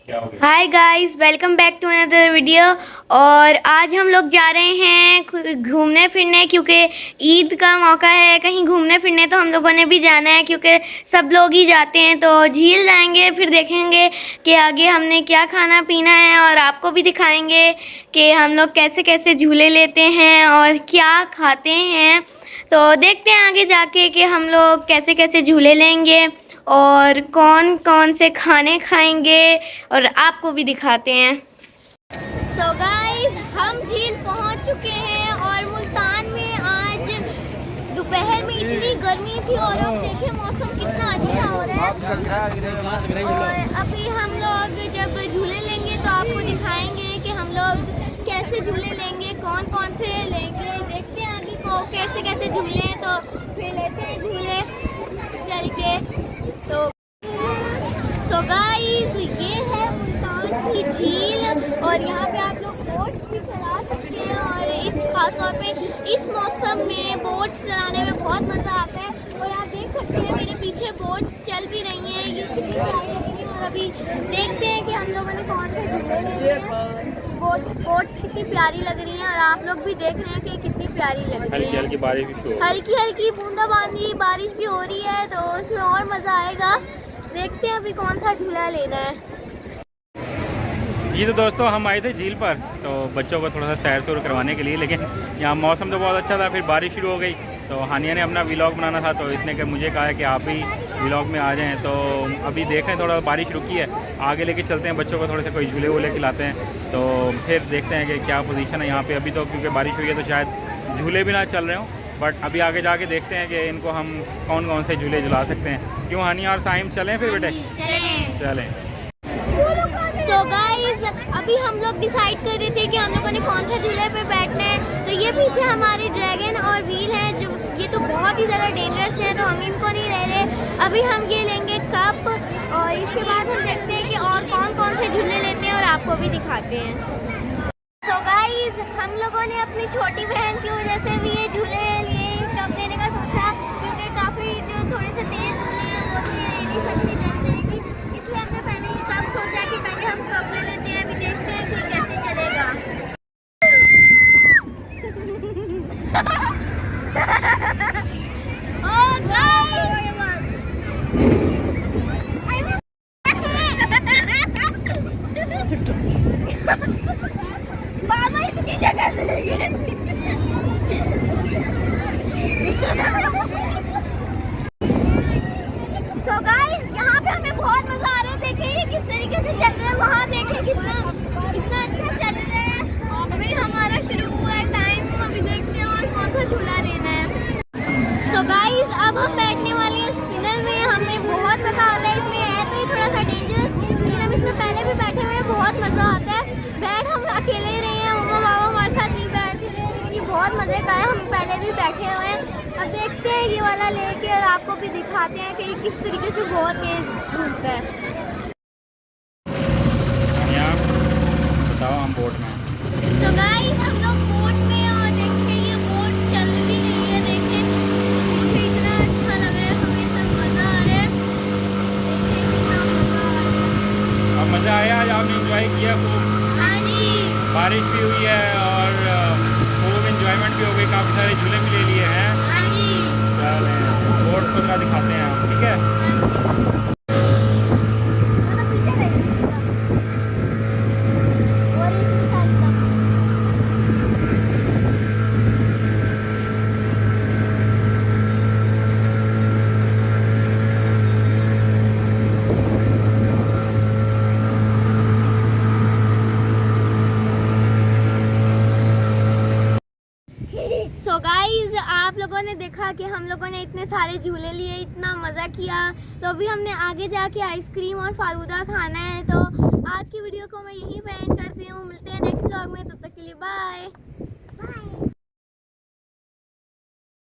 Hi guys, welcome back to another video. और आज हम लोग जा रहे हैं घूमने फिरने, क्योंकि ईद का मौका है। कहीं घूमने फिरने तो हम लोगों ने भी जाना है, क्योंकि सब लोग ही जाते हैं। तो झील जाएंगे, फिर देखेंगे कि आगे हमने क्या खाना पीना है, और आपको भी दिखाएंगे कि हम लोग कैसे कैसे झूले लेते हैं और क्या खाते हैं। तो देखते हैं आगे जाके कि हम लोग कैसे कैसे झूले लेंगे और कौन कौन से खाने खाएंगे, और आपको भी दिखाते हैं। सो गाइस, हम झील पहुंच चुके हैं और मुल्तान में आज दोपहर में इतनी गर्मी थी और अब देखें मौसम कितना अच्छा हो रहा है। और अभी हम लोग जब झूले लेंगे तो आपको दिखाएंगे कि हम लोग कैसे झूले लेंगे, कौन कौन से लेंगे। देखते हैं आगे को कैसे कैसे झूले हैं, तो फिर लेते हैं झूले चल के। तो सो गाइस, ये है मुल्तान की झील और यहाँ पे आप लोग बोट्स भी चला सकते हैं। और इस खास तौर पे इस मौसम में बोट्स चलाने में बहुत मज़ा आता है। और आप देख सकते हैं मेरे पीछे बोट्स चल भी रही हैं, ये कितनी प्यारी लग रही है। और अभी देखते हैं कि हम लोगों ने कौन से झूले लेने हैं। बोट्स कितनी प्यारी लग रही हैं और आप लोग भी देख रहे हैं कि कितनी प्यारी लग रही है। हल्की हल्की बूंदाबांदी बारिश भी हो रही है, तो उसमें और मज़ा आएगा। देखते हैं अभी कौन सा झूला लेना है। जी तो दोस्तों, हम आए थे झील पर तो बच्चों को थोड़ा सा सैर सूर करवाने के लिए, लेकिन यहाँ मौसम तो बहुत अच्छा था। फिर बारिश शुरू हो गई तो हानिया ने अपना व्लॉग बनाना था, तो इसने मुझे कहा कि आप भी व्लॉग में आ जाएं। तो अभी देख रहे हैं थोड़ा बारिश रुकी है, आगे लेके चलते हैं बच्चों को, थोड़े से कोई झूले वूले खिलाते हैं। तो फिर देखते हैं कि क्या पोजीशन है यहाँ पे अभी। तो क्योंकि बारिश हुई है तो शायद झूले भी ना चल रहे हों, बट अभी आगे जाके देखते हैं कि इनको हम कौन कौन से झूले झुला सकते हैं। क्यों हानिया और साइम, चलें फिर बेटे? चलें। सो गाइस, अभी हम लोग डिसाइड कर रहे थे कि हम लोगों ने कौन से झूले पे बैठना है। तो ये पीछे हमारे ड्रैगन और व्हील है, जो ये तो बहुत ही ज़्यादा डेंजरस है, तो हम इनको नहीं ले रहे। अभी हम ये लेंगे कप, और इसके बाद हम देखते हैं कि और कौन कौन से झूले लेते हैं और आपको भी दिखाते हैं। सो गाइस, हम लोगों ने अपनी छोटी बहन की वजह से भी ये झूले लिए, कप लेने का सोचा, क्योंकि काफ़ी जो थोड़े से तेज़ झूले हैं वो भी ले नहीं सकती, डर जाएगी। इसलिए हमने पहले ही कप सोचा कि पहले हम कप ले लेते हैं, अभी देखते हैं कि कैसे चलेगा। मामा इसकी जगह से सो गाइस, यहाँ पे हमें बहुत मजा आ रहा है। देखिए ये किस तरीके से चल रहा है, वहाँ देखिए कितना अच्छा चल रहा है। अभी हमारा शुरू हुआ है टाइम, अभी देखते हैं और कौन सा झूला लेना है। सो गाइस, अब हम बैठने वाले हैं स्पिनर में। हमें बहुत मजा आता है इसमें, है तो ये थोड़ा सा डेंजरस, लेकिन हम इसमें पहले भी बैठे हुए हैं, बहुत मजा आता है। बैठ हम अकेले ही रहे हैं, मम्मा पापा हमारे साथ नहीं बैठ रहे हैं, लेकिन ये बहुत मजे का है, हम पहले भी बैठे हुए हैं। अब देखते हैं ये वाला लेके और आपको भी दिखाते हैं कि किस तरीके से बहुत तेज घूमता है। बताओ, हम बोट में। तो गाइस, हम लोग बोट में, और देखते हैं ये बोट चल भी रही है। देखते मुझे इतना अच्छा लग रहा है, हमें इतना मजा आ रहा है। देखते कितना मजा आ रहा है। अब मज़ा आया, आज आपने इंजॉय किया खूब। हाँ जी, बारिश भी हुई है और खूब इंजॉयमेंट भी हो गई, काफ़ी सारे झूले भी ले लिए हैं। हाँ जी। चलें, बोट को थोड़ा दिखाते हैं आप, ठीक है? सो गाइज, आप लोगों ने देखा कि हम लोगों ने इतने सारे झूले लिए, इतना मज़ा किया। तो अभी हमने आगे जाके आइसक्रीम और फालूदा खाना है। तो आज की वीडियो को मैं यहीं पे एंड करती हूँ। मिलते हैं नेक्स्ट व्लॉग में, तब तक के लिए बाय।